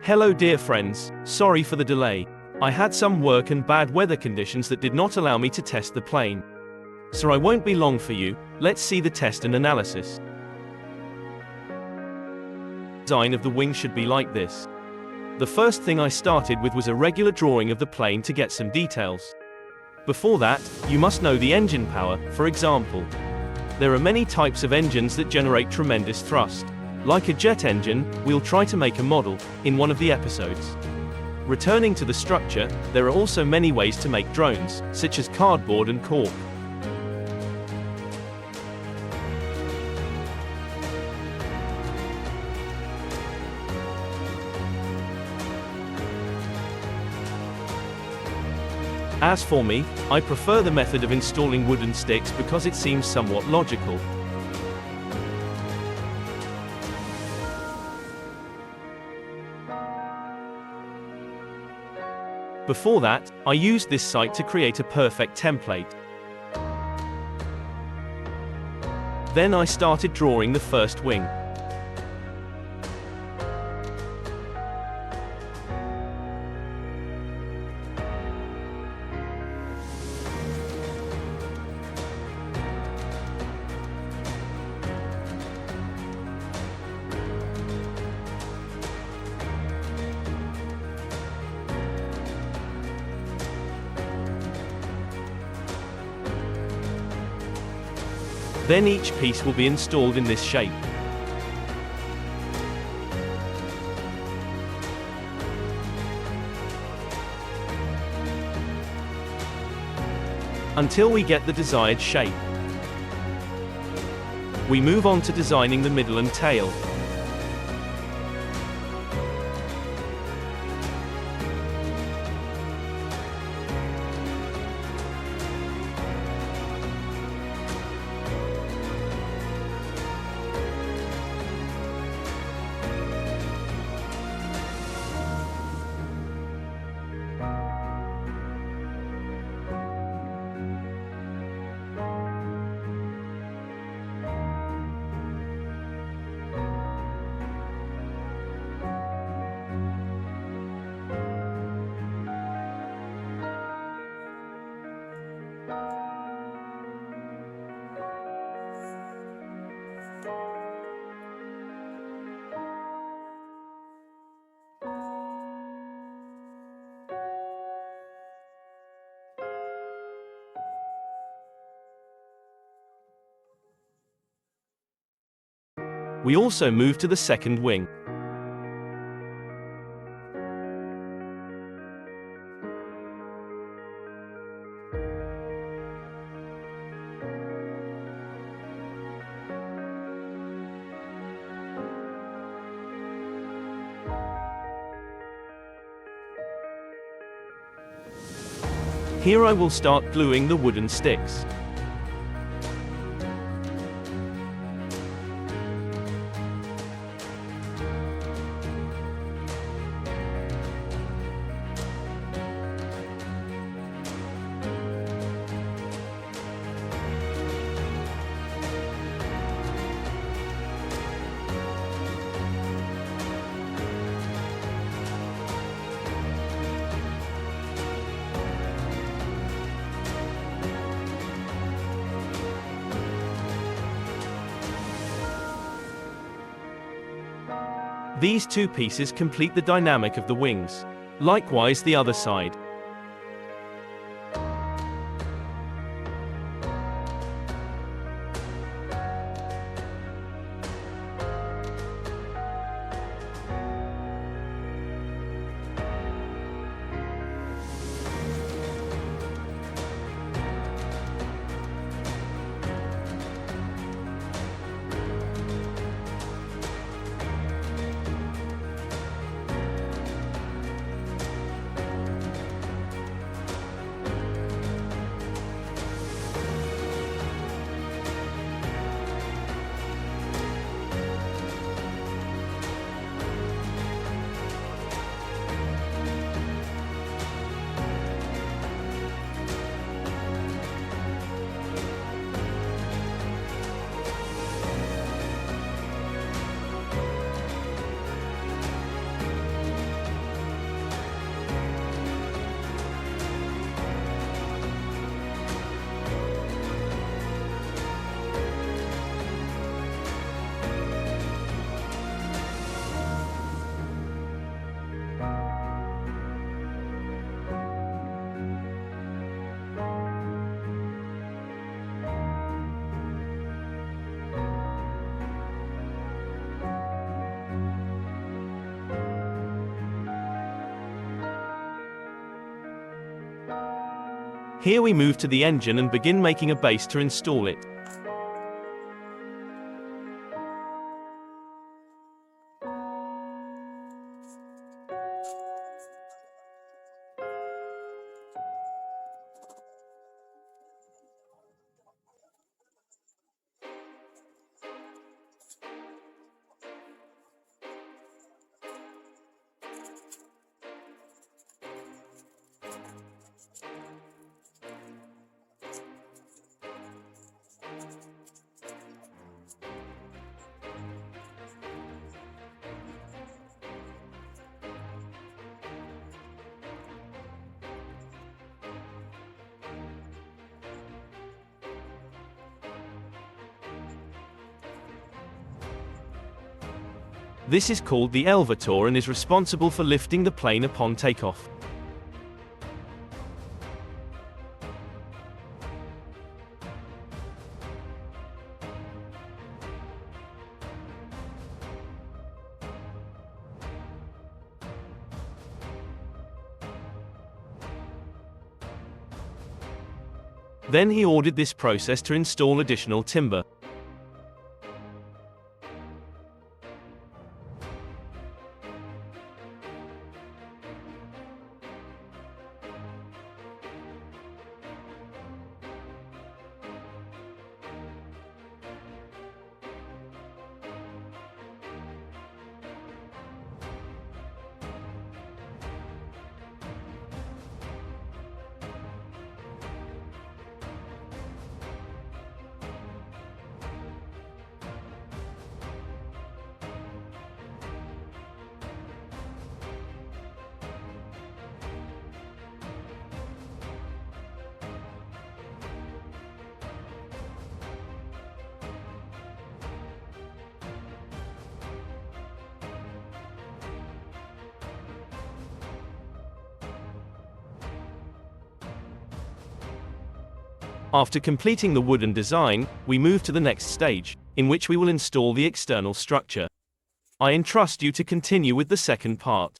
Hello dear friends, sorry for the delay. I had some work and bad weather conditions that did not allow me to test the plane. So I won't be long for you. Let's see the test and analysis. The design of the wing should be like this. The first thing I started with was a regular drawing of the plane to get some details. Before that, you must know the engine power. For example, there are many types of engines that generate tremendous thrust. Like a jet engine, we'll try to make a model in one of the episodes. Returning to the structure, there are also many ways to make drones, such as cardboard and cork. As for me, I prefer the method of installing wooden sticks because it seems somewhat logical. Before that, I used this site to create a perfect template. Then I started drawing the first wing. Then each piece will be installed in this shape. Until we get the desired shape. We move on to designing the middle and tail. We also move to the second wing. Here I will start gluing the wooden sticks. These two pieces complete the dynamic of the wings. Likewise the other side. Here we move to the engine and begin making a base to install it. This is called the elevator and is responsible for lifting the plane upon takeoff. Then he ordered this process to install additional timber. After completing the wooden design, we move to the next stage, in which we will install the external structure. I entrust you to continue with the second part.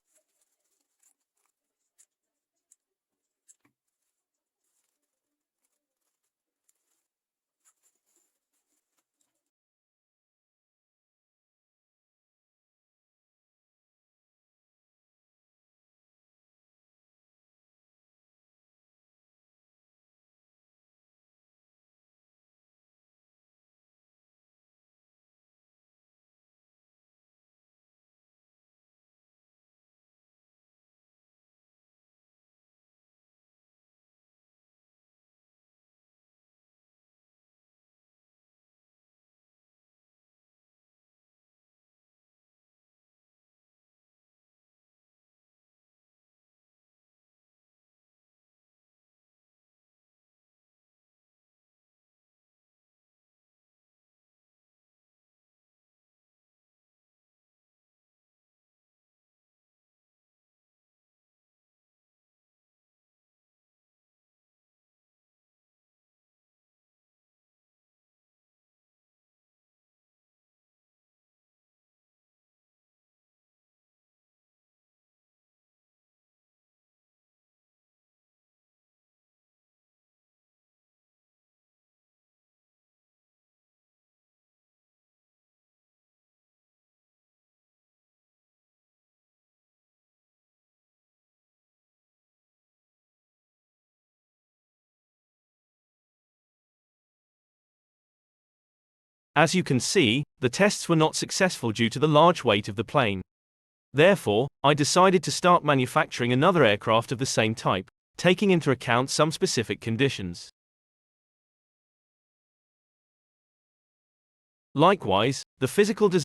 As you can see, the tests were not successful due to the large weight of the plane. Therefore, I decided to start manufacturing another aircraft of the same type, taking into account some specific conditions. Likewise, the physical design